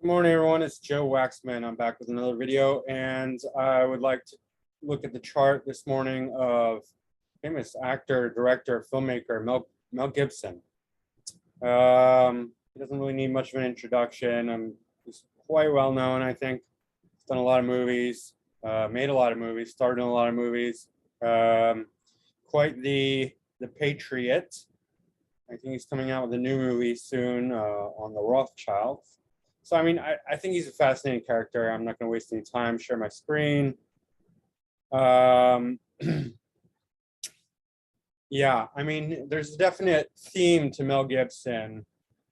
Good morning, everyone. It's Joe Waxman. I'm back with another video, and I would like to look at the chart this morning of famous actor, director, filmmaker Mel Gibson. He doesn't really need much of an introduction. He's quite well known, I think. He's done a lot of movies, made a lot of movies, starred in a lot of movies. Quite the patriot. I think he's coming out with a new movie soon on the Rothschilds. So, I mean, I think he's a fascinating character. I'm not going to waste any time, share my screen. Yeah, I mean, there's a definite theme to Mel Gibson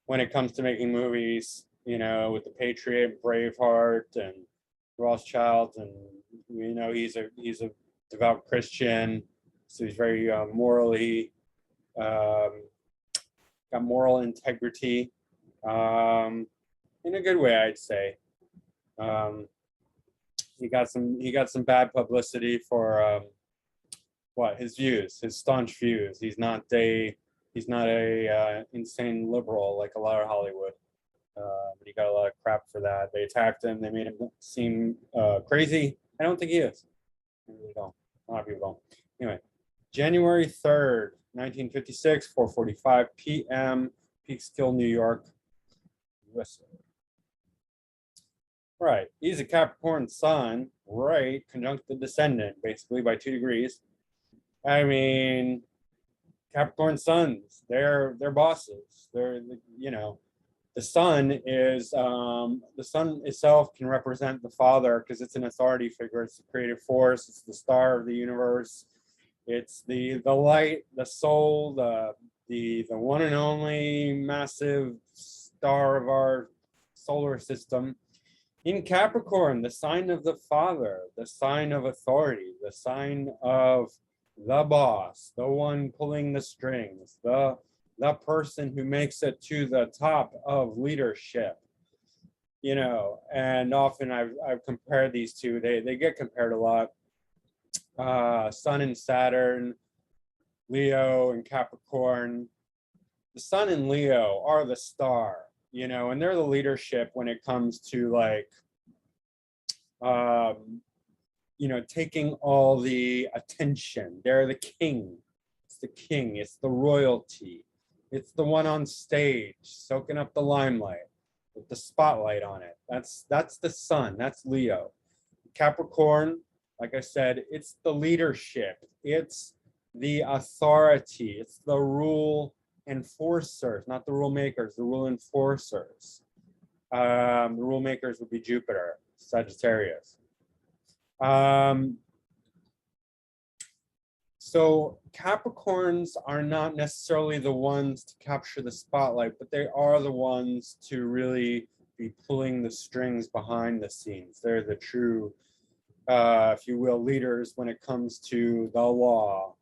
when it comes to making movies, you know, with The Patriot, Braveheart, and Rothschilds. And, you know, he's a devout Christian. So he's very morally, got moral integrity. In a good way, I'd say. He got some bad publicity for his views, his staunch views. He's not a insane liberal like a lot of Hollywood, but he got a lot of crap for that. They attacked him. They made him seem crazy. I don't think he is. I really don't. A lot of people don't. Anyway, January 3rd, 1956, 4:45 p.m., Peekskill, New York, USA. Right, he's a Capricorn sun, right, conjunct the descendant, basically by 2 degrees. I mean, Capricorn suns, they're bosses. They're, you know, the sun itself can represent the father because it's an authority figure. It's the creative force. It's the star of the universe. It's the light, the soul, the one and only massive star of our solar system. In Capricorn, the sign of the father, the sign of authority, the sign of the boss, the one pulling the strings, the person who makes it to the top of leadership, you know. And often I've compared these two. They get compared a lot. Sun and Saturn, Leo and Capricorn. The sun and Leo are the star, you know, and they're the leadership when it comes to, like, you know, taking all the attention. They're the king. It's the king. It's the royalty. It's the one on stage, soaking up the limelight with the spotlight on it. That's the sun. That's Leo. Capricorn, like I said, it's the leadership. It's the authority. It's the rule enforcers, not the rule makers, the rule enforcers. The rule makers would be Jupiter, Sagittarius. So Capricorns are not necessarily the ones to capture the spotlight, but they are the ones to really be pulling the strings behind the scenes. They're the true, if you will, leaders when it comes to the law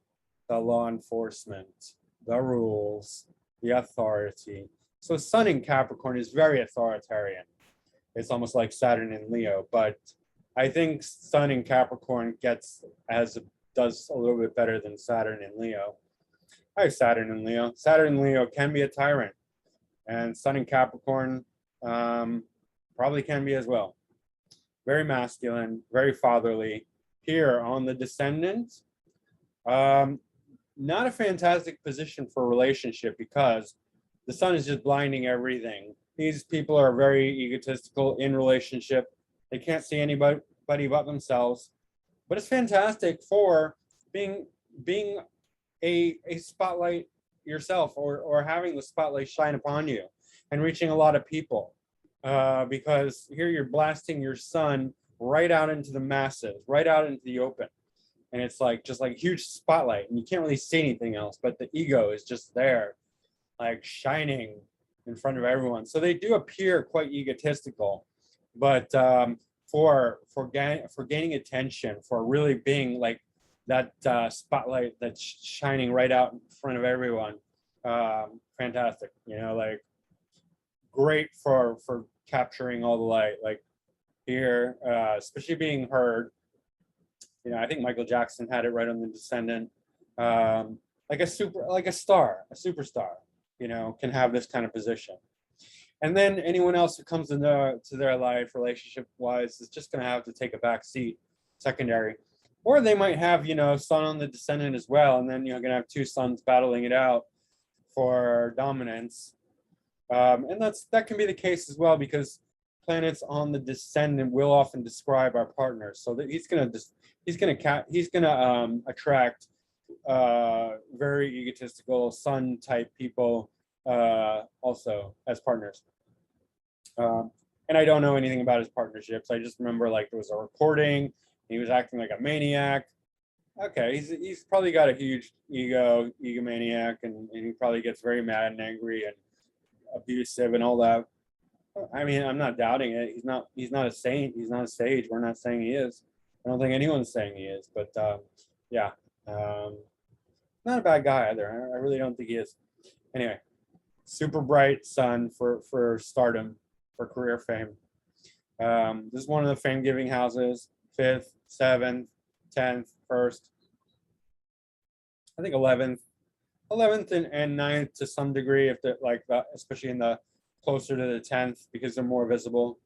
enforcement, the rules, the authority. So Sun in Capricorn is very authoritarian. It's almost like Saturn in Leo, but I think Sun in Capricorn does a little bit better than Saturn in Leo. I have Saturn in Leo. Saturn in Leo can be a tyrant, and Sun in Capricorn probably can be as well. Very masculine, very fatherly. Here on the descendant, not a fantastic position for a relationship because the sun is just blinding everything. These people are very egotistical in relationship. They can't see anybody but themselves. But it's fantastic for being a spotlight yourself, or having the spotlight shine upon you and reaching a lot of people. Because here you're blasting your sun right out into the masses, right out into the open. And it's like just like a huge spotlight, and you can't really see anything else, but the ego is just there, like shining in front of everyone. So they do appear quite egotistical, but for gaining attention, for really being like that spotlight that's shining right out in front of everyone, fantastic. You know, like great for capturing all the light. Like here, especially being heard. You know, I think Michael Jackson had it right on the descendant. Like a superstar, you know, can have this kind of position. And then anyone else who comes into their life, relationship wise, is just going to have to take a back seat, secondary. Or they might have, sun on the descendant as well, and then you're going to have two suns battling it out for dominance. And that can be the case as well, because planets on the descendant will often describe our partners. So that he's going to attract very egotistical sun type people also as partners. And I don't know anything about his partnerships. I just remember like there was a recording. He was acting like a maniac. Okay, he's probably got a huge egomaniac, and he probably gets very mad and angry and abusive and all that. I mean, I'm not doubting it. He's not a saint. He's not a sage. We're not saying he is. I don't think anyone's saying he is. But yeah, not a bad guy either. I really don't think he is. Anyway, super bright sun for stardom, for career fame. This is one of the fame-giving houses: 5th, 7th, 10th, 1st. I think 11th and 9th to some degree, if they're like that, especially in the closer to the 10th, because they're more visible.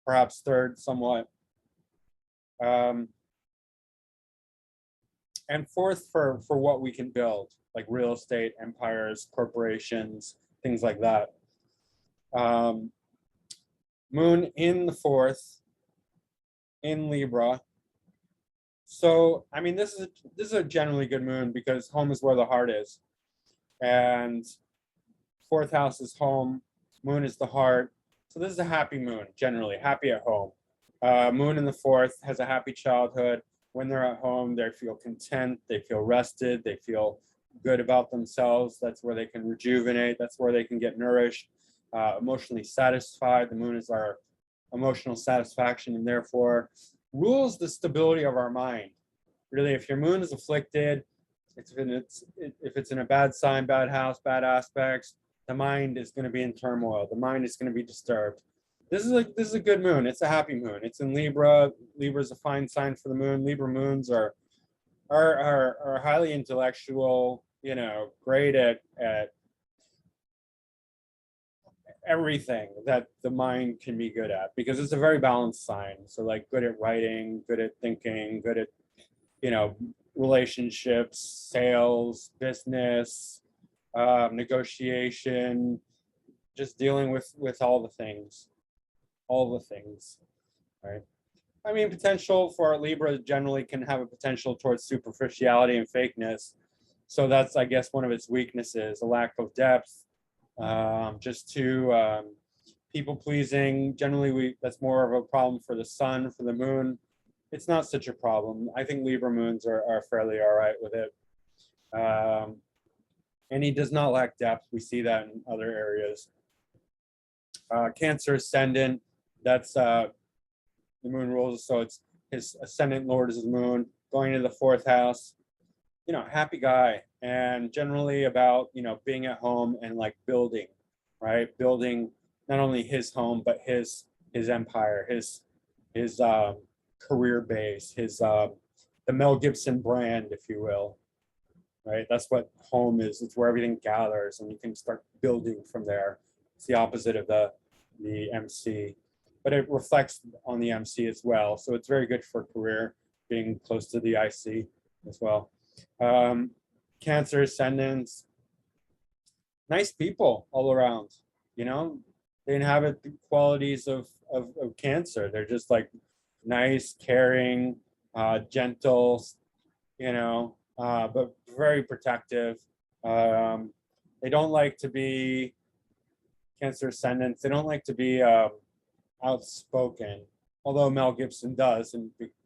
Perhaps 3rd somewhat. And 4th for what we can build, like real estate, empires, corporations, things like that. Moon in the 4th in Libra. So, I mean, this is a generally good moon, because home is where the heart is. And 4th house is home, moon is the heart. So this is a happy moon, generally, happy at home. Moon in the 4th has a happy childhood. When they're at home, they feel content, they feel rested, they feel good about themselves. That's where they can rejuvenate, that's where they can get nourished, emotionally satisfied. The moon is our emotional satisfaction, and therefore rules the stability of our mind. Really, if your moon is afflicted, if it's in a bad sign, bad house, bad aspects, the mind is going to be in turmoil. The mind is going to be disturbed. This is a good moon. It's a happy moon. It's in Libra. Libra is a fine sign for the moon. Libra moons are highly intellectual. Great at everything that the mind can be good at, because it's a very balanced sign. So like good at writing, good at thinking, good at relationships, sales, business, negotiation, just dealing with all the things, right? I mean, potential for Libra generally can have a potential towards superficiality and fakeness. So that's, I guess, one of its weaknesses: a lack of depth, just too people pleasing. Generally, that's more of a problem for the sun. For the moon, it's not such a problem. I think Libra moons are fairly all right with it. And he does not lack depth. We see that in other areas. Cancer ascendant, that's the moon rules. So it's his ascendant lord is his moon, going into the 4th house. Happy guy, and generally about, being at home and like building, right? Building not only his home, but his empire, his career base, the Mel Gibson brand, if you will, right? That's what home is. It's where everything gathers, and you can start building from there. It's the opposite of the MC, but it reflects on the MC as well. So it's very good for career, being close to the IC as well. Cancer ascendants, nice people all around. They inhabit the qualities of Cancer. They're just like nice, caring, gentle, but very protective. They don't like to be Cancer ascendants. They don't like to be outspoken, although Mel Gibson does,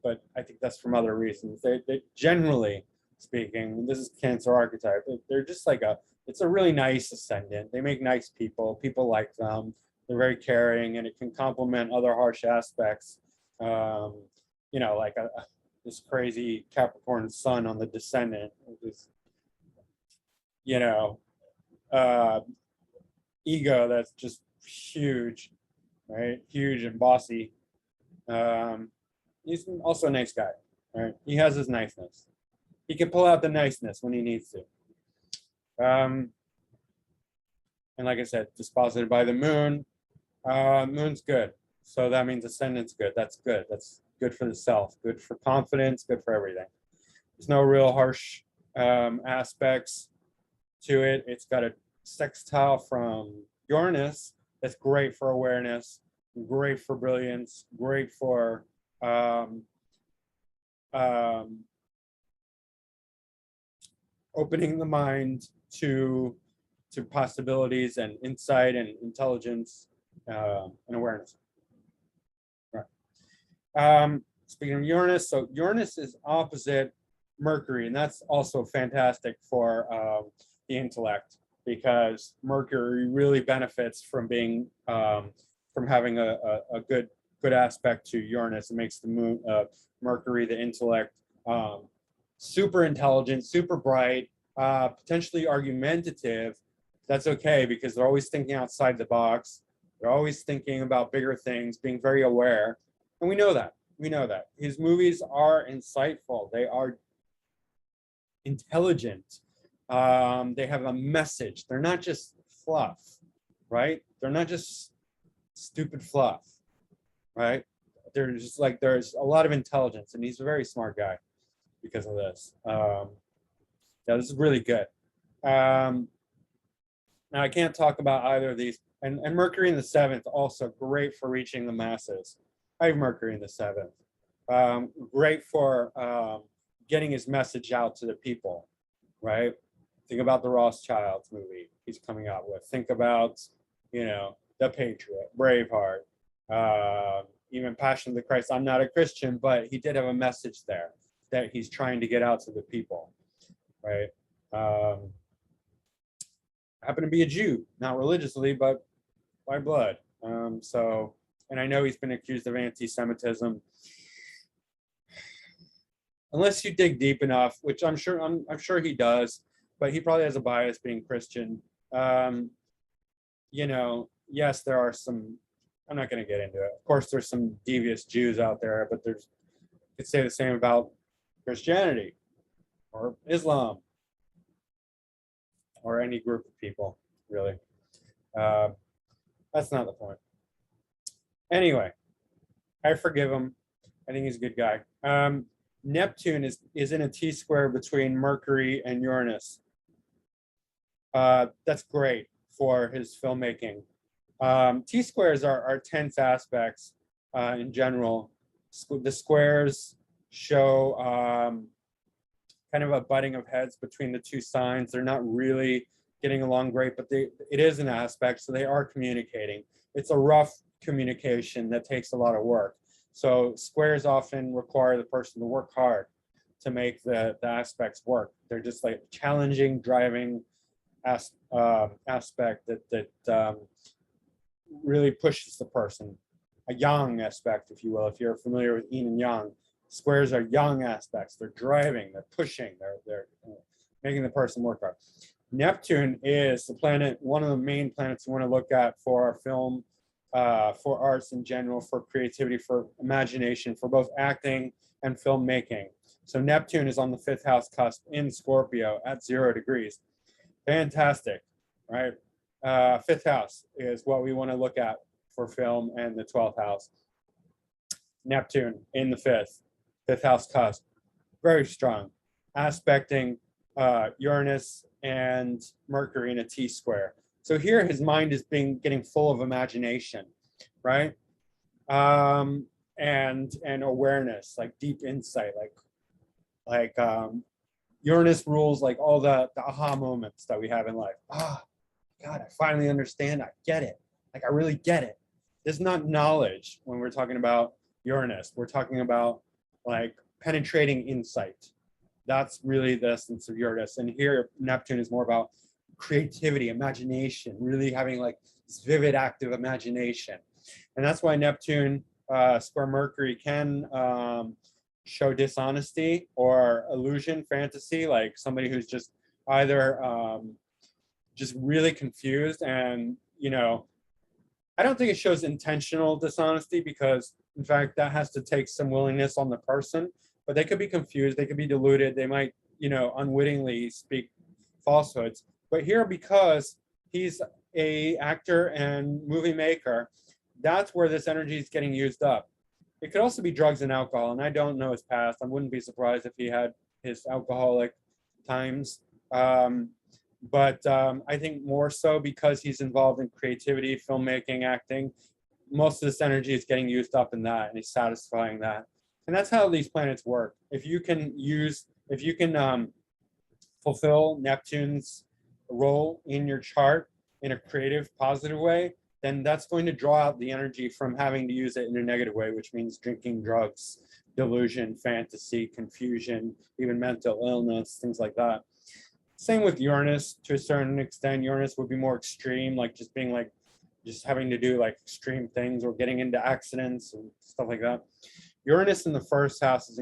but I think that's from other reasons. They generally speaking, this is Cancer archetype. They're just like it's a really nice ascendant. They make nice people. People like them. They're very caring, and it can complement other harsh aspects. Like this crazy Capricorn sun on the descendant. This, ego that's just huge, right? Huge and bossy. He's also a nice guy, right? He has his niceness. He can pull out the niceness when he needs to. And And like I said, disposited by the moon. Moon's good. So that means ascendant's good. That's good. That's good for the self, good for confidence, good for everything. There's no real harsh aspects to it. It's got a sextile from Uranus. That's great for awareness, great for brilliance, great for opening the mind to possibilities and insight and intelligence and awareness. Right. Speaking of Uranus, so Uranus is opposite Mercury, and that's also fantastic for the intellect, because Mercury really benefits from being from having a good aspect to Uranus. It makes the moon Mercury, the intellect, super intelligent, super bright, potentially argumentative. That's okay, because they're always thinking outside the box. They're always thinking about bigger things, being very aware. And we know that. We know that. His movies are insightful. They are intelligent. They have a message. They're not just fluff, right? They're not just stupid fluff, right? They're just like, there's a lot of intelligence, and he's a very smart guy because of this. Yeah, this is really good. Now, I can't talk about either of these. And Mercury in the 7th, also great for reaching the masses. I have Mercury in the 7th. Great for getting his message out to the people, right? Think about the Rothschilds movie he's coming out with. Think about, you know, The Patriot, Braveheart, even Passion of the Christ. I'm not a Christian, but he did have a message there that he's trying to get out to the people, right? I happen to be a Jew, not religiously, but by blood. And I know he's been accused of anti-Semitism. Unless you dig deep enough, which I'm sure he does, but he probably has a bias being Christian. You know, yes, there are some. I'm not going to get into it. Of course, there's some devious Jews out there, but you could say the same about Christianity or Islam or any group of people, really. That's not the point. Anyway, I forgive him. I think he's a good guy. Neptune is in a T-square between Mercury and Uranus. That's great for his filmmaking. T-squares are tense aspects in general. The squares show kind of a butting of heads between the two signs. They're not really getting along great, but it is an aspect, so they are communicating. It's a rough communication that takes a lot of work. So squares often require the person to work hard to make the aspects work. They're just like challenging, driving aspect that really pushes the person. A yang aspect, if you will, if you're familiar with yin and yang. Squares are yang aspects. They're driving, they're pushing, they're making the person work hard. Neptune is the planet, one of the main planets you want to look at for film, for arts in general, for creativity, for imagination, for both acting and filmmaking. So Neptune is on the 5th house cusp in Scorpio at 0 degrees. Fantastic, right? 5th house is what we want to look at for film, and the 12th house. Neptune in the 5th house cusp, very strong, aspecting Uranus and Mercury in a T-square. So here his mind is getting full of imagination, right? And awareness, like deep insight, like Uranus rules like all the aha moments that we have in life. Ah, God, I finally understand. I get it. Like, I really get it. This is not knowledge when we're talking about Uranus. We're talking about like penetrating insight. That's really the essence of Uranus. And here Neptune is more about creativity, imagination, really having like this vivid, active imagination. And that's why Neptune square Mercury can show dishonesty or illusion, fantasy, like somebody who's just either just really confused. And, you know, I don't think it shows intentional dishonesty, because in fact that has to take some willingness on the person, but they could be confused, they could be deluded, they might, you know, unwittingly speak falsehoods. But here, because he's a actor and movie maker, that's where this energy is getting used up. It could also be drugs and alcohol, and I don't know his past. I wouldn't be surprised if he had his alcoholic times. But I think more so because he's involved in creativity, filmmaking, acting, most of this energy is getting used up in that, and he's satisfying that. And that's how these planets work. If you can fulfill Neptune's role in your chart in a creative, positive way, then that's going to draw out the energy from having to use it in a negative way, which means drinking, drugs, delusion, fantasy, confusion, even mental illness, things like that. Same with Uranus to a certain extent. Uranus would be more extreme, like just being like, just having to do like extreme things or getting into accidents and stuff like that. Uranus in the first house is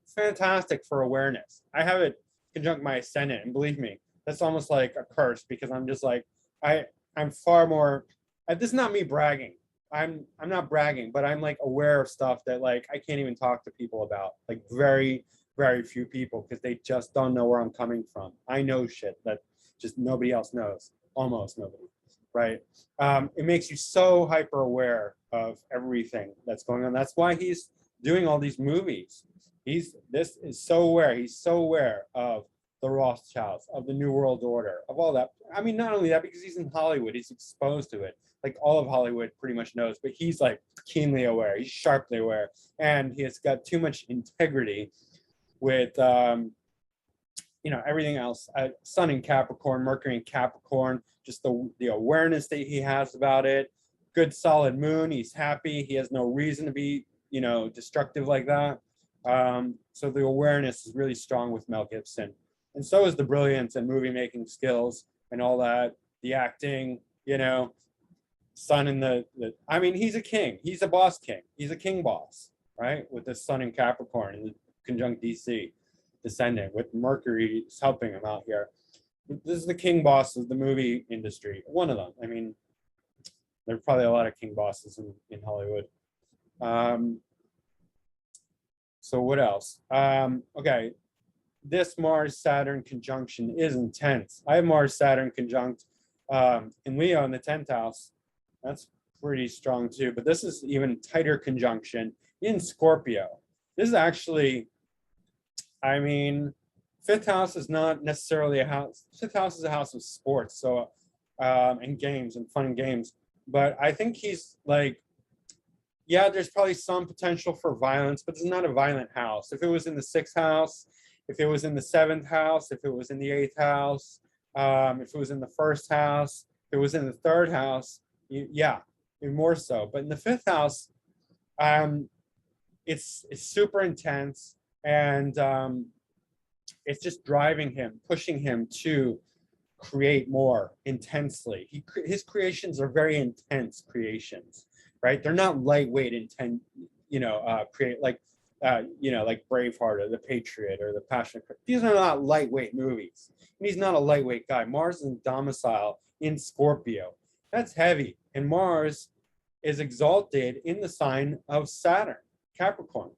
fantastic for awareness. I have it conjunct my ascendant, and believe me, that's almost like a curse because I'm just like, I'm far more, this is not me bragging. I'm not bragging, but I'm like aware of stuff that like I can't even talk to people about, like very, very few people, because they just don't know where I'm coming from. I know shit that just nobody else knows, almost nobody, right? It makes you so hyper aware of everything that's going on. That's why he's doing all these movies. This is so aware. He's so aware of the Rothschilds, of the New World Order, of all that. I mean, not only that, because he's in Hollywood, he's exposed to it. Like all of Hollywood pretty much knows, but he's like keenly aware. He's sharply aware, and he has got too much integrity with everything else. Sun in Capricorn, Mercury in Capricorn, just the awareness that he has about it. Good solid moon. He's happy. He has no reason to be destructive like that. So the awareness is really strong with Mel Gibson, and so is the brilliance and movie making skills and all that. The acting, Sun in I mean, he's a king. He's a boss king. He's a king boss, right? With the Sun in Capricorn and conjunct DC descendant, with Mercury helping him out here. This is the king boss of the movie industry. One of them. I mean, there are probably a lot of king bosses in Hollywood. So what else? Okay, this Mars-Saturn conjunction is intense. I have Mars-Saturn conjunct in Leo in the 10th house. That's pretty strong too, but this is even tighter conjunction in Scorpio. This is actually, I mean, 5th house is not necessarily a house. 5th house is a house of sports, so and games and fun and games. But I think he's like, yeah, there's probably some potential for violence, but it's not a violent house. If it was in the 6th house, if it was in the 7th house, if it was in the 8th house, if it was in the 1st house, if it was in the 3rd house, yeah, more so. But in the 5th house, it's super intense, and it's just driving him, pushing him to create more intensely. His creations are very intense creations, right? They're not lightweight, intense, create like Braveheart or The Patriot or The Passion. These are not lightweight movies. And he's not a lightweight guy. Mars is in domicile in Scorpio. That's heavy. And Mars is exalted in the sign of Saturn, Capricorn.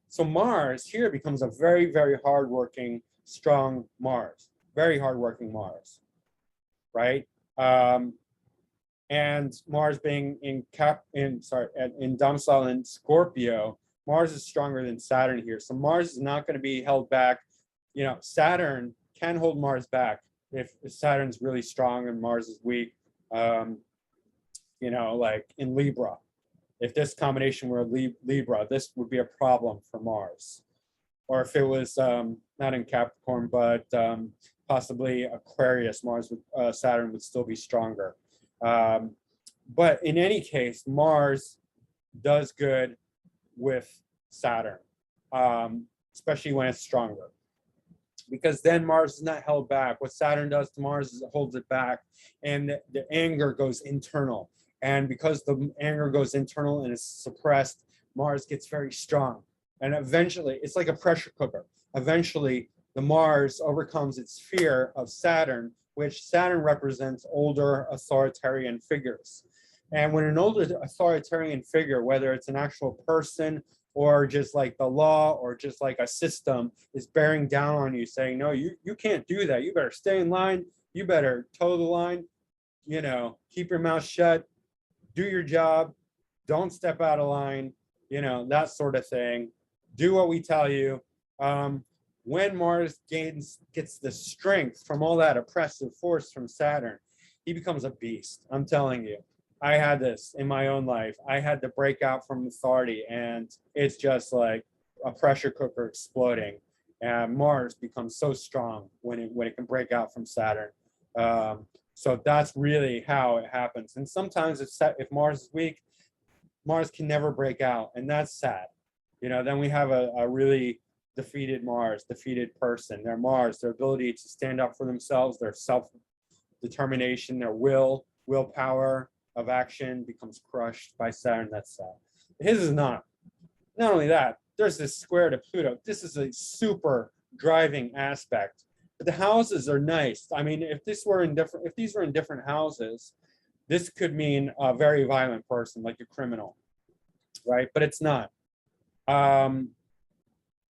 So Mars here becomes a very, very hardworking, strong Mars. Very hardworking Mars, right? And Mars being in domicile in Scorpio, Mars is stronger than Saturn here. So Mars is not going to be held back. Saturn can hold Mars back if Saturn's really strong and Mars is weak. Like in Libra, if this combination were Libra, this would be a problem for Mars. Or if it was not in Capricorn, but possibly Aquarius, Saturn would still be stronger. But in any case, Mars does good with Saturn, especially when it's stronger. Because then Mars is not held back. What Saturn does to Mars is it holds it back, and the anger goes internal. And because the anger goes internal and is suppressed, Mars gets very strong. And eventually, it's like a pressure cooker. Eventually, the Mars overcomes its fear of Saturn, which Saturn represents older authoritarian figures. And when an older authoritarian figure, whether it's an actual person or just like the law or just like a system, is bearing down on you saying, no, you can't do that. You better stay in line. You better toe the line. keep your mouth shut, do your job, don't step out of line, that sort of thing. Do what we tell you. When Mars gets the strength from all that oppressive force from Saturn, he becomes a beast. I'm telling you. I had this in my own life. I had to break out from authority, and it's just like a pressure cooker exploding. And Mars becomes so strong when it can break out from Saturn. So that's really how it happens. And sometimes if Mars is weak, Mars can never break out, and that's sad. Then we have a really defeated Mars, defeated person. Their Mars, their ability to stand up for themselves, their self-determination, their willpower of action becomes crushed by Saturn. That's sad. His is not. Not only that, there's this square to Pluto. This is a super driving aspect. But the houses are nice. I mean, if these were in different houses, this could mean a very violent person, like a criminal, right? But it's not.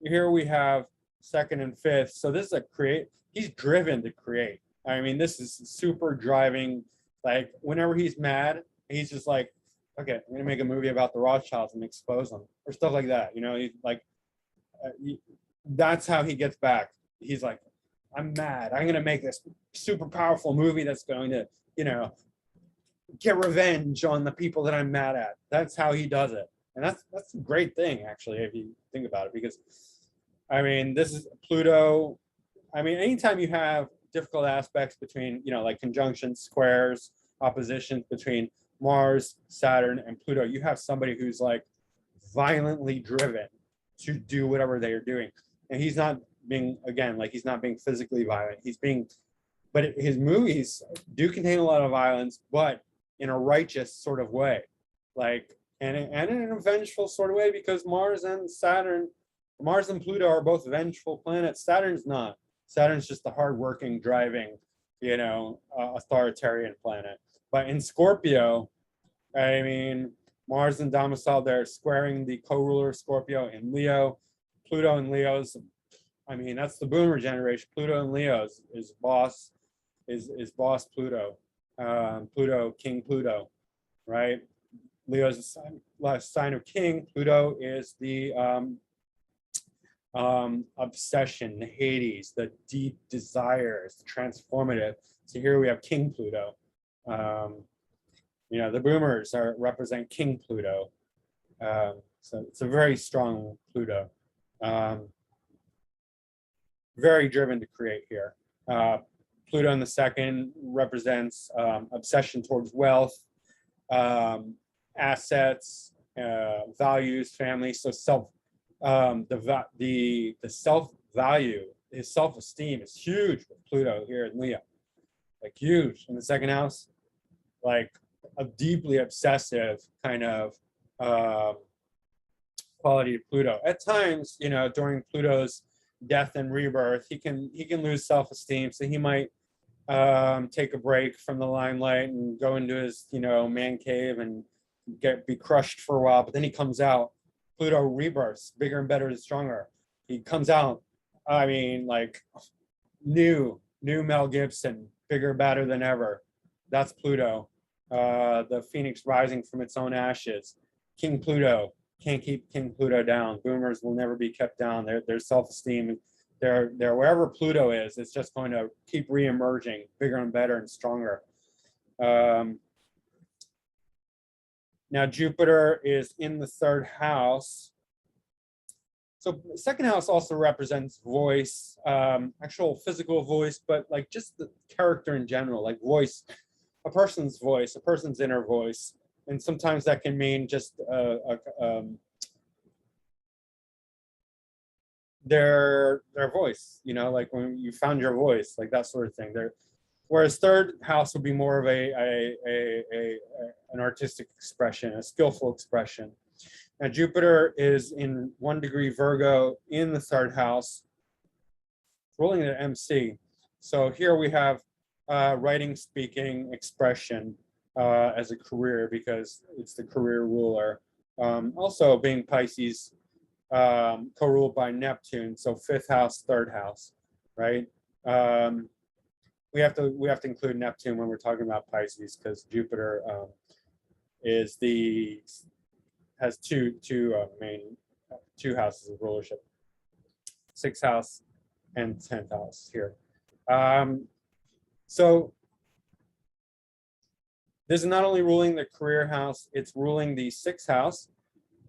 Here we have second and fifth. So this is he's driven to create. I mean, this is super driving. Like, whenever he's mad, he's just like, okay, I'm gonna make a movie about the Rothschilds and expose them, or stuff like that. He's like, that's how he gets back. He's like, I'm mad. I'm gonna make this super powerful movie that's going to, get revenge on the people that I'm mad at. That's how he does it, and that's a great thing, actually, if you think about it, because, I mean, this is Pluto. I mean, anytime you have difficult aspects between, like conjunctions, squares, oppositions between Mars, Saturn, and Pluto, you have somebody who's like violently driven to do whatever they are doing. And he's not being physically violent. But his movies do contain a lot of violence, but in a righteous sort of way, and in an vengeful sort of way, because Mars and Pluto are both vengeful planets. Saturn's not. Saturn's just a hardworking, driving, authoritarian planet. But in Scorpio, I mean, Mars and domicile, they're squaring the co-ruler Scorpio in Leo. Pluto and Leo's, I mean, that's the boomer generation. Pluto and Leo is boss Pluto. Pluto, King Pluto, right? Leo's a sign of king. Pluto is the obsession, the Hades, the deep desires, the transformative. So here we have King Pluto. The boomers represent King Pluto. So it's a very strong Pluto. Very driven to create here. Pluto in the second represents obsession towards wealth, assets, values, family. So the self-value, his self-esteem is huge with Pluto here in Leo, like huge. In the second house, like a deeply obsessive kind of quality of Pluto. At times, during Pluto's death and rebirth, he can lose self-esteem, so he might take a break from the limelight and go into his man cave and be crushed for a while. But then he comes out. Pluto rebirths, bigger and better and stronger. He comes out, I mean, like new Mel Gibson, bigger, better than ever. That's Pluto. The phoenix rising from its own ashes. King Pluto can't keep King Pluto down. Boomers will never be kept down. Their self-esteem, they're wherever Pluto is, it's just going to keep re-emerging, bigger and better and stronger. Now Jupiter is in the third house. So the second house also represents voice, actual physical voice, but like just the character in general, like voice, a person's inner voice. And sometimes that can mean just their voice, like when you found your voice, like that sort of thing. Whereas third house would be more of an artistic expression, a skillful expression. Now Jupiter is in 1 degree Virgo in the third house, ruling at MC. So here we have writing, speaking, expression as a career, because it's the career ruler. Also being Pisces, co-ruled by Neptune, so 5th house, 3rd house, right? we have to include Neptune when we're talking about Pisces, because Jupiter is has two houses of rulership, 6th house and 10th house here. So this is not only ruling the career house, it's ruling the 6th house,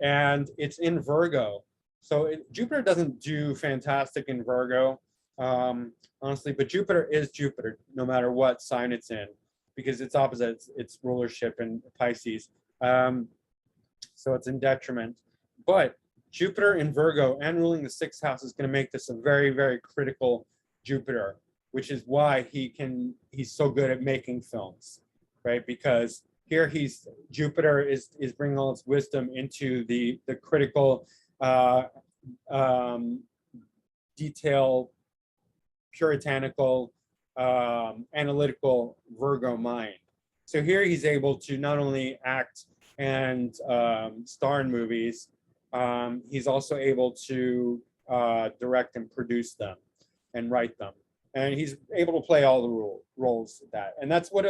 and it's in Virgo. So Jupiter doesn't do fantastic in Virgo, honestly, but Jupiter is Jupiter, no matter what sign it's in, because it's opposite, it's rulership in Pisces. So it's in detriment. But Jupiter in Virgo and ruling the 6th house is going to make this a very, very critical Jupiter, which is why he's so good at making films, right? Because here Jupiter is bringing all its wisdom into the critical, detail, puritanical, analytical Virgo mind. So here he's able to not only act and star in movies, he's also able to direct and produce them and write them. And he's able to play all the roles of that. And that's what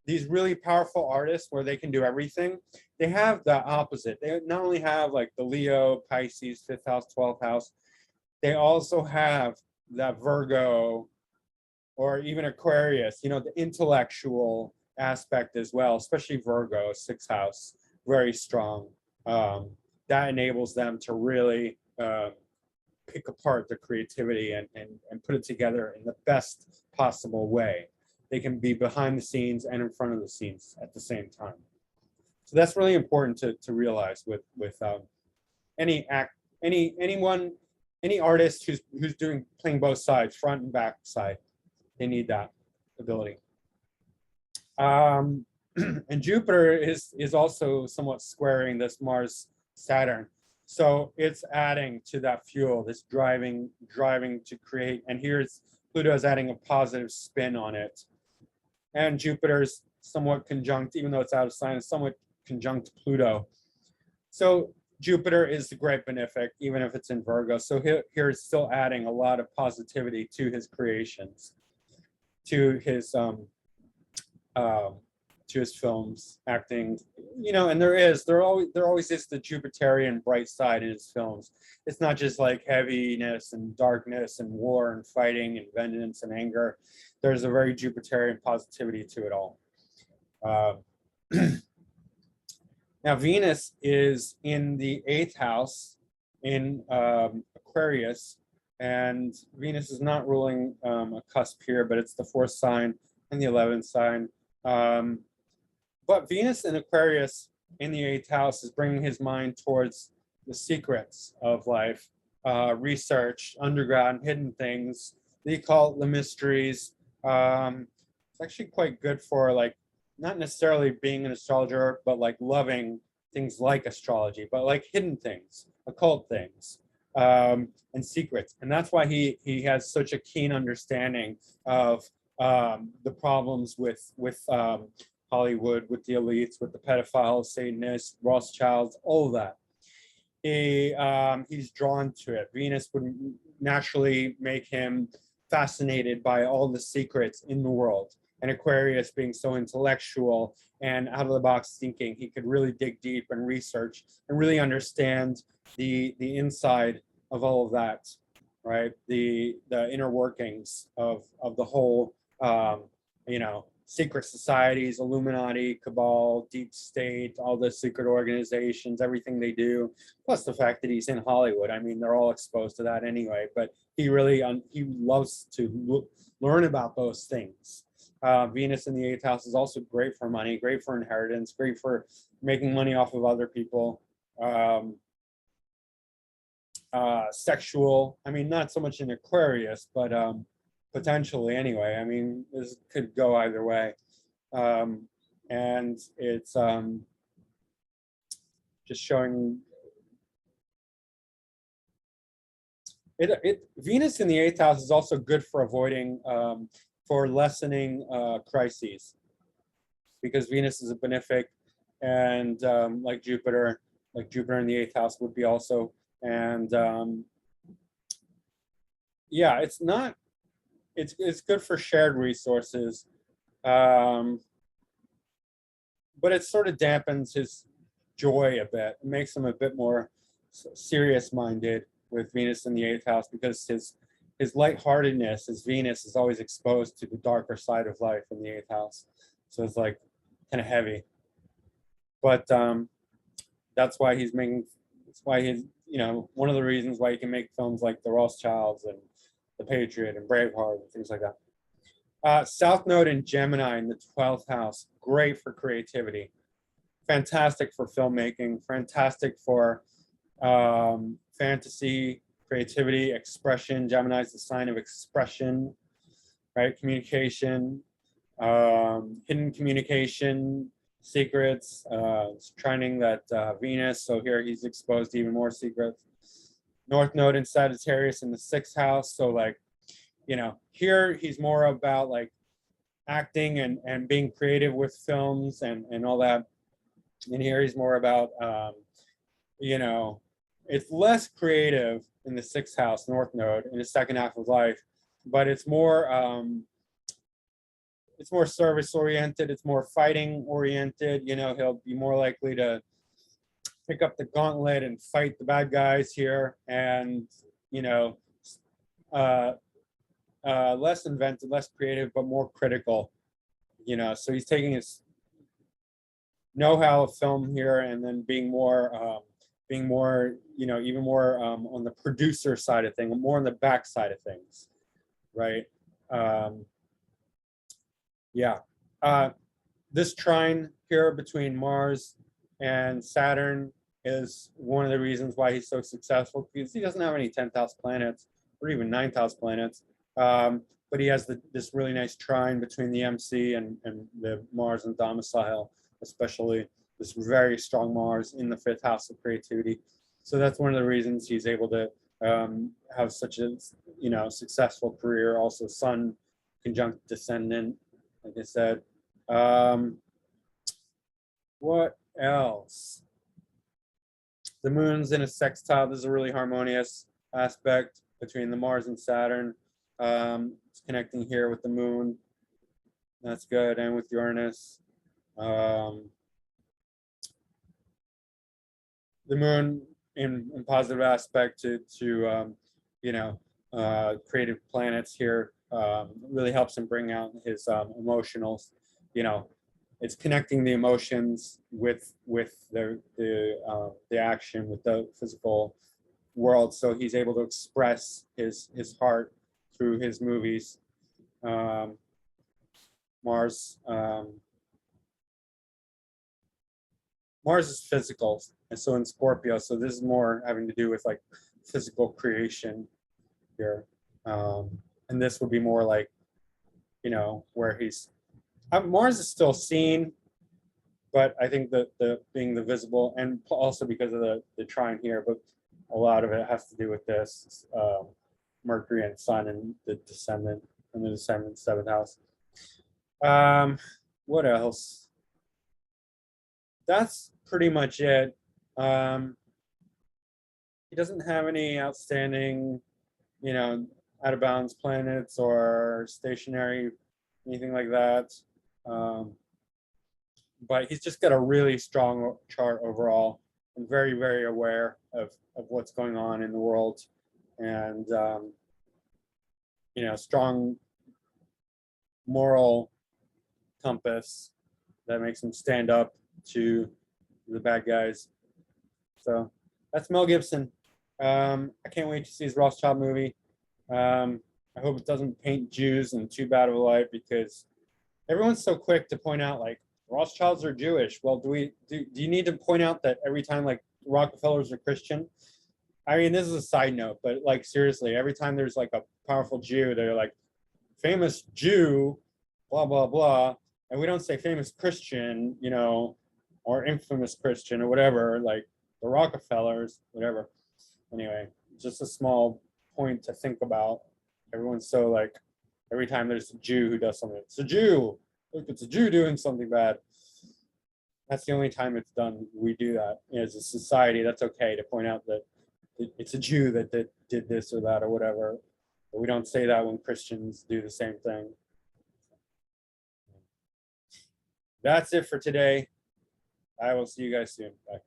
these really powerful artists, where they can do everything, they have the opposite. They not only have like the Leo, Pisces, 5th house, 12th house, they also have that Virgo or even Aquarius, the intellectual aspect as well, especially Virgo, 6th house, very strong. That enables them to really pick apart the creativity and put it together in the best possible way. They can be behind the scenes and in front of the scenes at the same time. So that's really important to realize with any artist who's playing both sides, front and back side. They need that ability. And Jupiter is also somewhat squaring this Mars Saturn. So it's adding to that fuel, this driving to create. And here's Pluto is adding a positive spin on it. And Jupiter's somewhat conjunct, even though it's out of sign, it's somewhat conjunct Pluto. So Jupiter is the great benefic, even if it's in Virgo. So here it's still adding a lot of positivity to his creations, to his films, acting, and there always is the Jupiterian bright side in his films. It's not just like heaviness and darkness and war and fighting and vengeance and anger. There's a very Jupiterian positivity to it all. Now Venus is in the 8th house in Aquarius, and Venus is not ruling a cusp here, but it's the 4th sign and the 11th sign. But Venus in Aquarius in the 8th house is bringing his mind towards the secrets of life, research, underground, hidden things, the occult, the mysteries. It's actually quite good for not necessarily being an astrologer, but loving things like astrology, but hidden things, occult things, and secrets. And that's why he has such a keen understanding of the problems with Hollywood, with the elites, with the pedophiles, Satanists, Rothschilds, all of that. He's drawn to it. Venus would naturally make him fascinated by all the secrets in the world. And Aquarius, being so intellectual and out of the box thinking, he could really dig deep and research and really understand the inside of all of that, right? The inner workings of the whole, secret societies, Illuminati, Cabal, Deep State, all the secret organizations, everything they do, plus the fact that he's in Hollywood. I mean, they're all exposed to that anyway, but he really, he loves to learn about those things. Venus in the 8th house is also great for money, great for inheritance, great for making money off of other people. Sexual, I mean, not so much in Aquarius, but potentially anyway. I mean, this could go either way. And it's just showing Venus in the 8th house is also good for avoiding, for lessening crises, because Venus is a benefic, and like Jupiter in the 8th house would be also. And yeah, it's not it's good for shared resources, um, but it sort of dampens his joy a bit. It makes him a bit more serious-minded with Venus in the eighth house, because his lightheartedness, his Venus, is always exposed to the darker side of life in the eighth house. So it's like kind of heavy. But that's why he's making. That's why he's, one of the reasons why he can make films like The Rothschilds and The Patriot and Braveheart and things like that. South Node in Gemini in the 12th house, great for creativity, fantastic for filmmaking, fantastic for fantasy, creativity, expression. Gemini is the sign of expression, right? Communication, hidden communication, secrets. It's trining that Venus, so here he's exposed to even more secrets. North Node in Sagittarius in the 6th house, so like, here he's more about like acting and being creative with films and all that. And here he's more about, it's less creative in the 6th house, North Node, in the second half of life, but it's more service oriented, it's more fighting oriented. He'll be more likely to pick up the gauntlet and fight the bad guys here, and less inventive, less creative, but more critical. So he's taking his know-how of film here and then being more, even more on the producer side of things, more on the back side of things, right? This trine here between Mars and Saturn is one of the reasons why he's so successful, because he doesn't have any 10th house planets or even 9th house planets. But he has this really nice trine between the MC and the Mars and domicile, especially this very strong Mars in the 5th house of creativity. So that's one of the reasons he's able to have such a successful career. Also, Sun conjunct descendant, like I said. What else? The moon's in a sextile. This is a really harmonious aspect between the Mars and Saturn. It's connecting here with the moon. That's good, and with Uranus. The moon in positive aspect to creative planets here really helps him bring out his emotional. It's connecting the emotions with the action, with the physical world, so he's able to express his heart through his movies. Mars is physical, and so in Scorpio, so this is more having to do with like physical creation here, and this would be more like, where he's Mars is still seen, but I think that the being the visible, and also because of the trine here, but a lot of it has to do with this Mercury and Sun and the descendant 7th house. What else? That's pretty much it. He doesn't have any outstanding, out of bounds planets or stationary, anything like that. But he's just got a really strong chart overall, and very, very aware of what's going on in the world, and strong moral compass that makes him stand up to the bad guys. So that's Mel Gibson. I can't wait to see his Rothschild movie. I hope it doesn't paint Jews in too bad of a light, because everyone's so quick to point out like Rothschilds are Jewish. Well, do you need to point out that every time like Rockefellers are Christian? I mean, this is a side note, but like seriously, every time there's like a powerful Jew, they're like famous Jew, blah blah blah, and we don't say famous Christian, or infamous Christian or whatever, like the Rockefellers, whatever. Anyway, just a small point to think about. Everyone's so like, every time there's a Jew who does something, it's a Jew. Look, it's a Jew doing something bad. That's the only time it's done. We do that as a society. That's okay to point out that it's a Jew that did this or that or whatever. But we don't say that when Christians do the same thing. That's it for today. I will see you guys soon. Bye.